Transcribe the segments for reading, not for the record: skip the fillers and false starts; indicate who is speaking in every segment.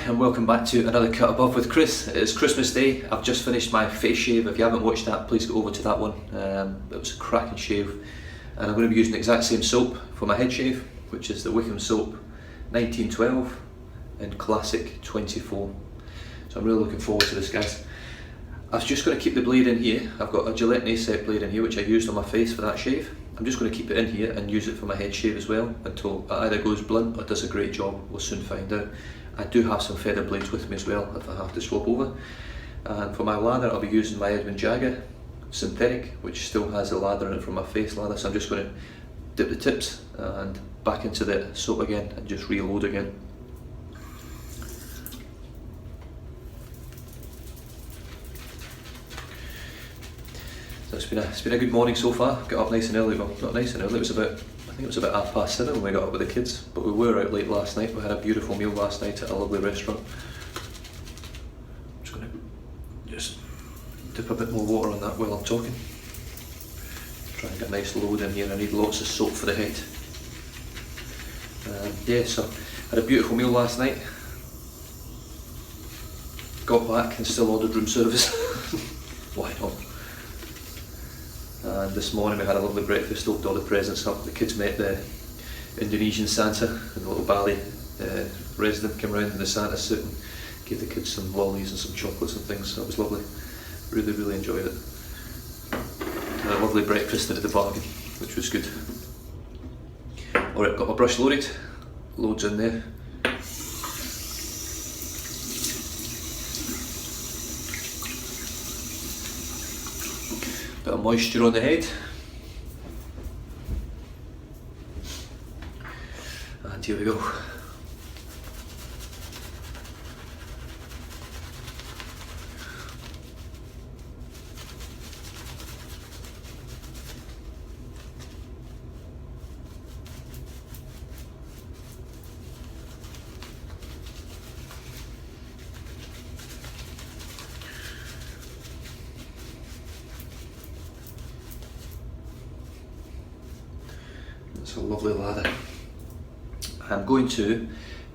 Speaker 1: and welcome back to another Cut Above with Chris. It is Christmas Day. I've just finished my face shave. If you haven't watched that, please go over to that one. It was a cracking shave, and I'm going to be using the exact same soap for my head shave, which is the Wickham soap 1912 in Classic 24. So I'm really looking forward to this, guys. I was just going to keep the blade in here. I've got a Gillette set blade in here which I used on my face for that shave. I'm just going to keep it in here and use it for my head shave as well until it either goes blunt or does a great job. We'll soon find out. I do have some feather blades with me as well if I have to swap over. And for my lather, I'll be using my Edwin Jagger synthetic, which still has the lather in it from my face lather. So I'm just going to dip the tips and back into the soap again and just reload again. So it's been a good morning so far. Got up nice and early. Well, not nice and early. I think it was about 7:30 when we got up with the kids. But we were out late last night. We had a beautiful meal last night at a lovely restaurant. I'm just going to dip a bit more water on that while I'm talking. Try and get a nice load in here. I need lots of soap for the head. Yeah, so had a beautiful meal last night. Got back and still ordered room service. Why not? And this morning we had a lovely breakfast, opened all the presents up. The kids met the Indonesian Santa, and the little Bali resident came around in the Santa suit and gave the kids some lollies and some chocolates and things, so it was lovely. Really enjoyed it. And a lovely breakfast at the bargain, which was good. Alright, got my brush loaded, loads in there. Bit of moisture on the head, and here we go. It's a lovely lather. I'm going to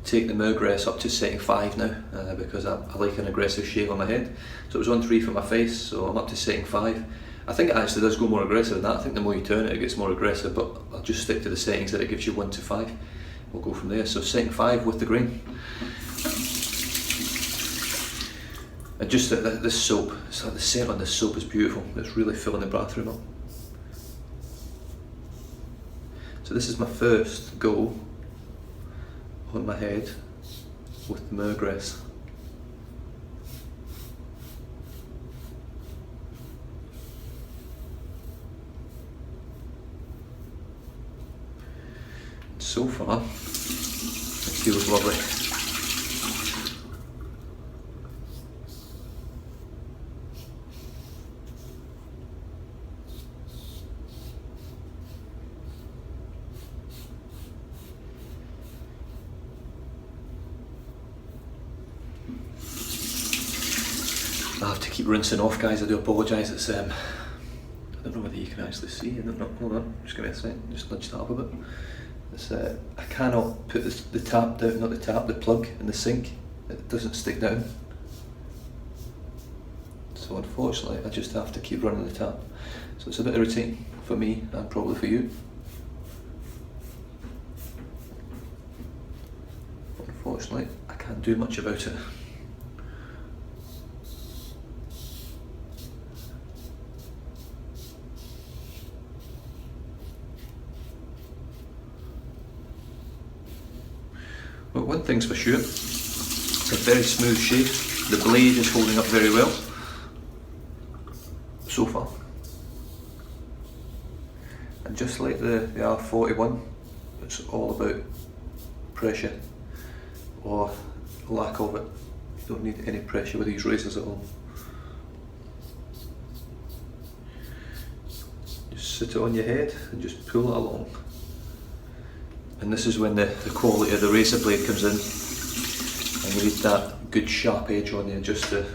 Speaker 1: take the Mergress up to setting 5 now because I like an aggressive shave on my head. So it was on 3 for my face, so I'm up to setting 5. I think it actually does go more aggressive than that. I think the more you turn it, it gets more aggressive, but I'll just stick to the settings that it gives you 1 to 5. We'll go from there. So setting 5 with the grain. And just this soap, it's like the scent on this soap is beautiful. It's really filling the bathroom up. So this is my first go on my head with the Mergress. So far, it feels lovely. I have to keep rinsing off, guys. I do apologise. It's I don't know whether you can actually see. I don't know. Hold on. Just give me a second. Just nudge that up a bit. It's I cannot put the tap down. Not the tap. The plug in the sink. It doesn't stick down. So unfortunately, I just have to keep running the tap. So it's a bit irritating for me and probably for you. But unfortunately, I can't do much about it. But one thing's for sure, it's a very smooth shave. The blade is holding up very well, so far. And just like the R41, it's all about pressure, or lack of it. You don't need any pressure with these razors at all. Just sit it on your head and just pull it along. And this is when the quality of the razor blade comes in, and you need that good sharp edge on there just to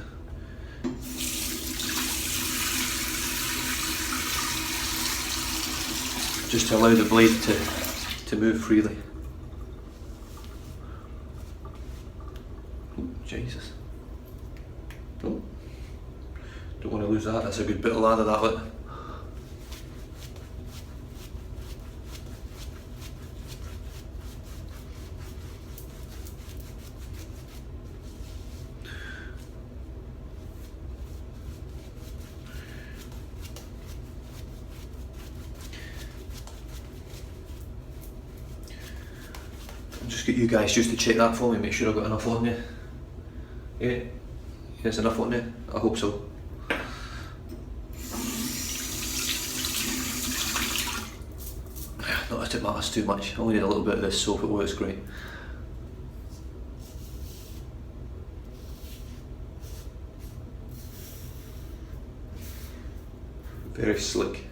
Speaker 1: allow the blade to move freely. Don't want to lose that, that's a good bit of lather that way. Just get you guys just to check that for me, make sure I've got enough on there. Yeah, there's enough on there, I hope so. Not that it matters too much, I only need a little bit of this soap, it works great. Very slick,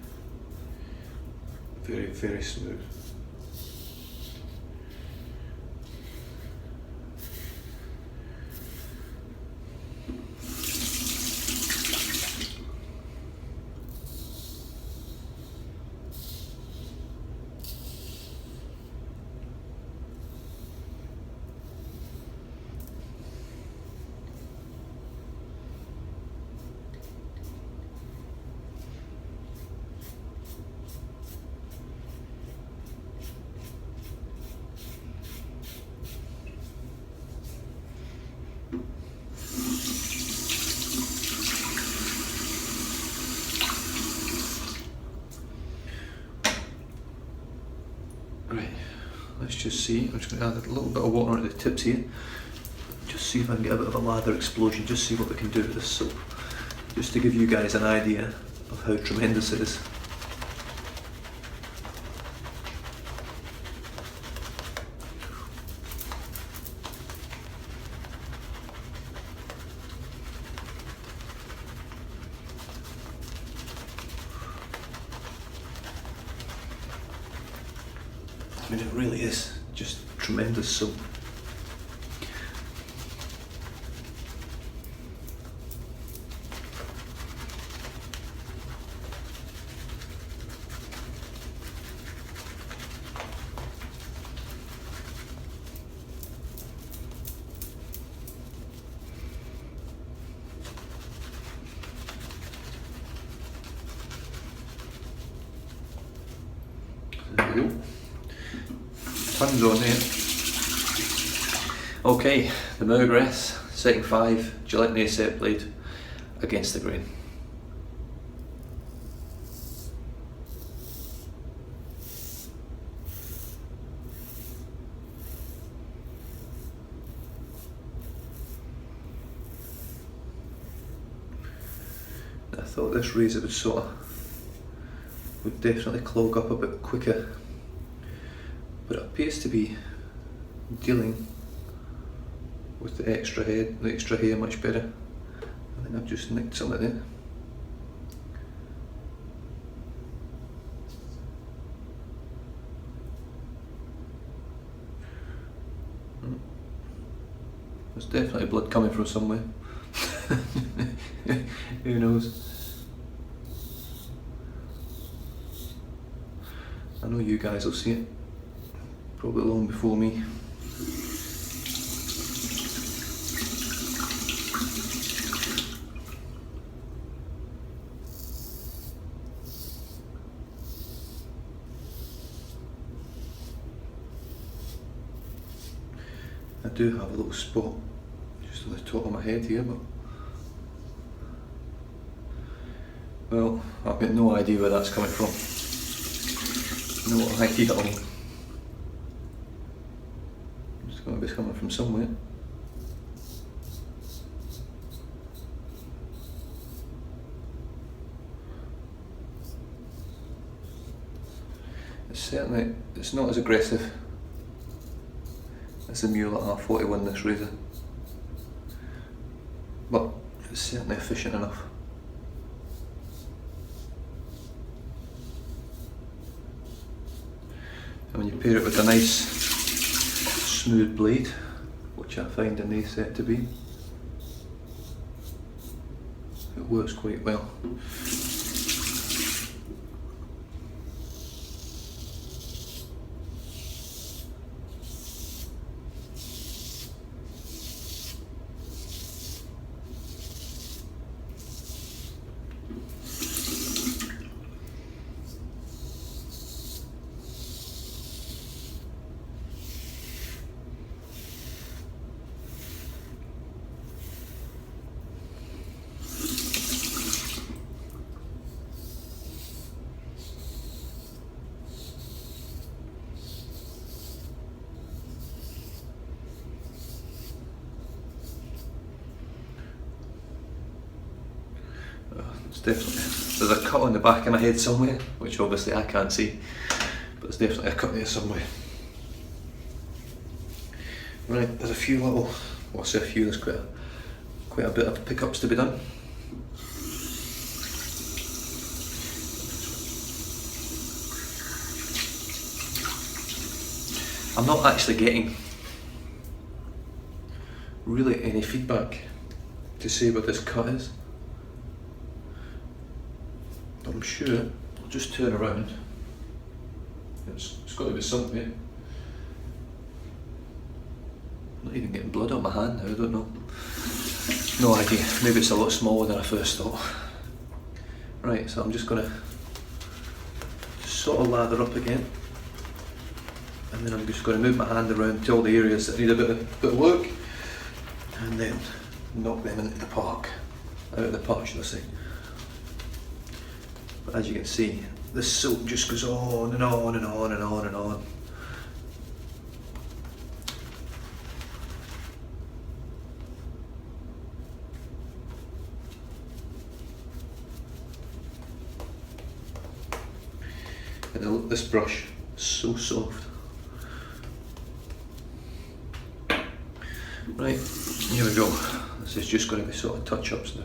Speaker 1: very, very smooth. Right, let's just see, I'm just going to add a little bit of water at the tips here, just see if I can get a bit of a lather explosion, just see what we can do with this soap, just to give you guys an idea of how tremendous it is. I mean, it really is just tremendous soap. There we go. Tons on there. Okay, the Maugress setting 5 Gillette nail set blade against the grain. I thought this razor would definitely clog up a bit quicker, but it appears to be dealing with the extra hair much better. I think I've just nicked some of it. There's definitely blood coming from somewhere. Who knows? I know you guys will see it, probably long before me. I do have a little spot just on the top of my head here, but well, I've got no idea where that's coming from. No idea at all. It's got to be coming from somewhere. It's not as aggressive as the Mueller R41, this razor, but it's certainly efficient enough. And when you pair it with a nice smooth blade, which I find a nail set to be, it works quite well. It's definitely, there's a cut on the back of my head somewhere, which obviously I can't see, but there's definitely a cut there somewhere. Right, there's a few little, well I say a few, there's quite a bit of pickups to be done. I'm not actually getting really any feedback to say what this cut is. I'm sure, I'll just turn around. It's got to be something. I'm not even getting blood on my hand now, I don't know. No idea, maybe it's a lot smaller than I first thought. Right, so I'm just going to sort of lather up again. And then I'm just going to move my hand around to all the areas that need a bit of work, and then knock them into the park, out of the park should I say. But as you can see, the soap just goes on and on and on and on and on. And look, this brush is so soft. Right, here we go. This is just going to be sort of touch-ups now.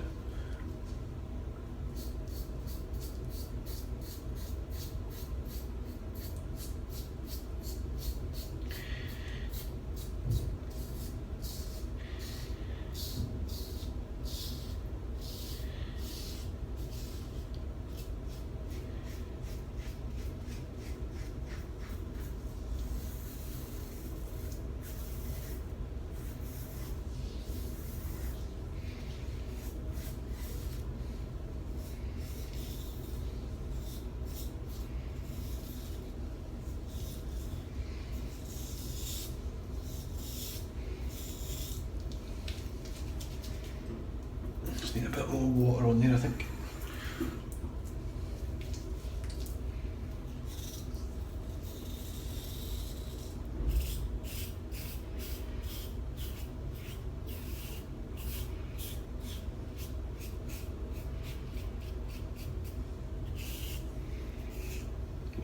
Speaker 1: Need a bit more water on there, I think.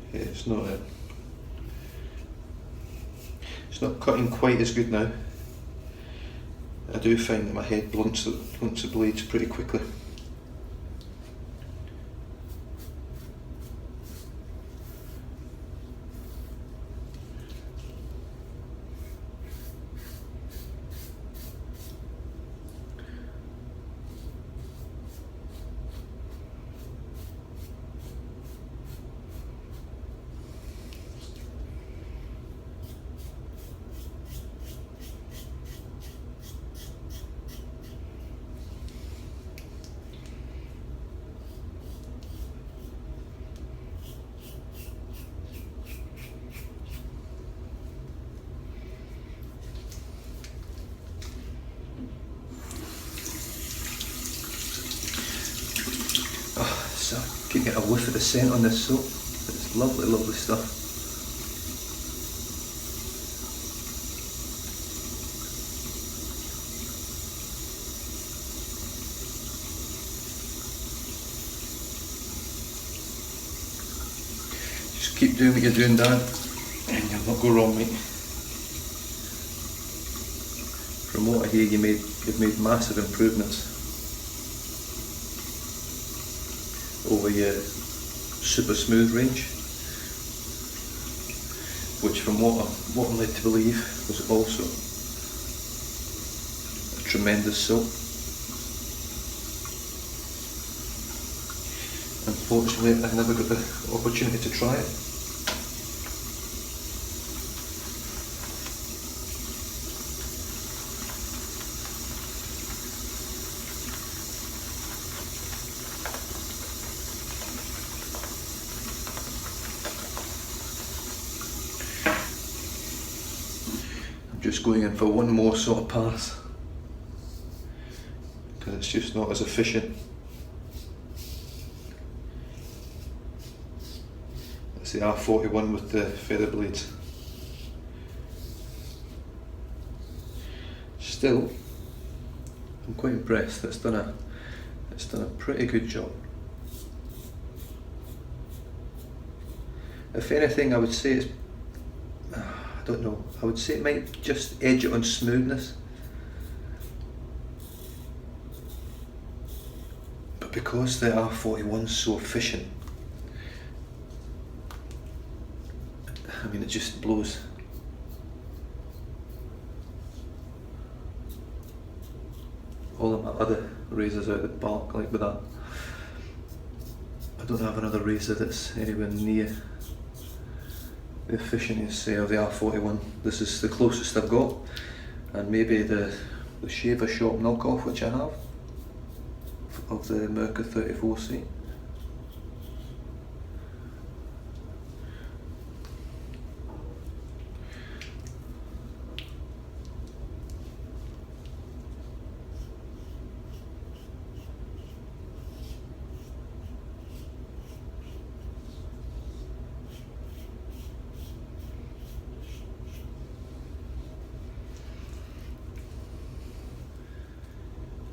Speaker 1: Okay, it's not cutting quite as good now. I do find that my head blunts the blades pretty quickly. So I keep getting a whiff of the scent on this soap. It's lovely, lovely stuff. Just keep doing what you're doing, Dan, and you'll not go wrong, mate. From what I hear, you've made massive improvements over your super smooth range, which from what I'm led to believe was also a tremendous soap. Unfortunately, I never got the opportunity to try it. Just going in for one more sort of pass because it's just not as efficient. That's the R41 with the feather blades. Still, I'm quite impressed. It's done It's done a pretty good job. If anything, I would say it's, I don't know, I would say it might just edge it on smoothness. But because the R41's so efficient, I mean, it just blows. All of my other razors out the back, like with that. I don't have another razor that's anywhere near the efficiency of the R41. This is the closest I've got, and maybe the Shaver Shop knockoff which I have of the Merca 34C.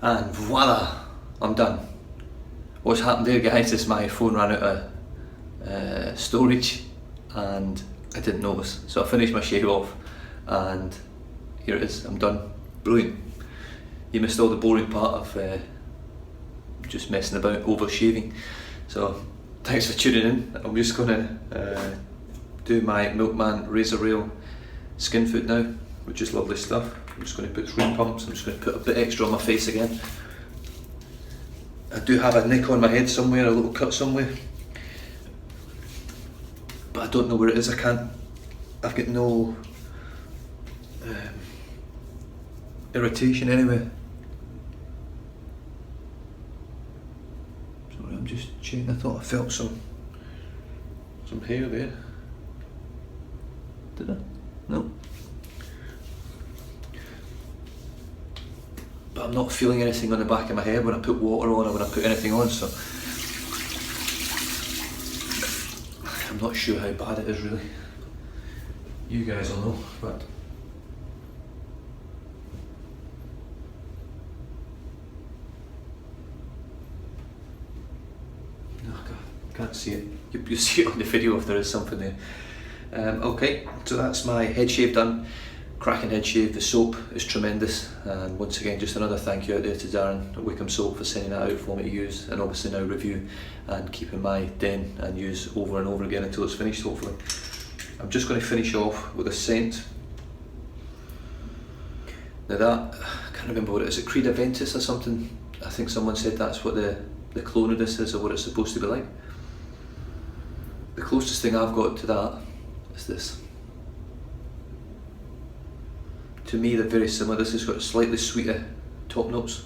Speaker 1: And voila, I'm done. What's happened there, guys, is my phone ran out of storage and I didn't notice. So I finished my shave off and here it is, I'm done. Brilliant. You missed all the boring part of just messing about, over shaving. So thanks for tuning in. I'm just going to do my Milkman Razor Rail skin foot now, which is lovely stuff. I'm just going to put 3 pumps. I'm just going to put a bit extra on my face again. I do have a nick on my head somewhere, a little cut somewhere, but I don't know where it is. I've got no irritation anywhere. Sorry, I'm just checking. I thought I felt some hair there. Did I? No. But I'm not feeling anything on the back of my head when I put water on or when I put anything on, so I'm not sure how bad it is really. You guys will know, but no, I can't see it. You'll see it on the video if there is something there. Okay, so that's my head shave done. Cracking head shave. The soap is tremendous, and once again just another thank you out there to Darren at Wickham Soap for sending that out for me to use, and obviously now review and keep in my den and use over and over again until it's finished, hopefully. I'm just going to finish off with a scent. Now that, I can't remember what it is, it Creed Aventus or something? I think someone said that's what the clone of this is, or what it's supposed to be like. The closest thing I've got to that is this. To me they're very similar. This has got slightly sweeter top notes,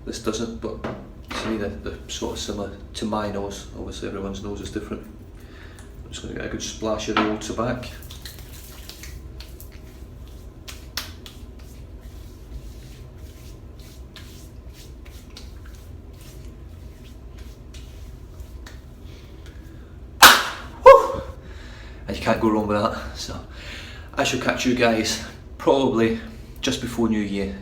Speaker 1: this doesn't, but to me they're sort of similar to my nose. Obviously everyone's nose is different. I'm just going to get a good splash of the old tobacco. Woo! And you can't go wrong with that. So I shall catch you guys probably just before New Year,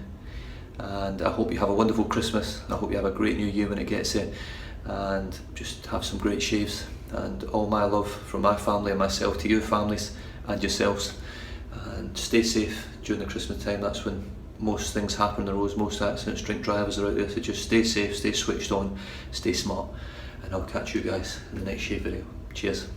Speaker 1: and I hope you have a wonderful Christmas. I hope you have a great New Year when it gets here, and just have some great shaves, and all my love from my family and myself to your families and yourselves, and stay safe during the Christmas time. That's when most things happen on the roads, most accidents, drink drivers are out there, so just stay safe, stay switched on, stay smart, and I'll catch you guys in the next shave video. Cheers.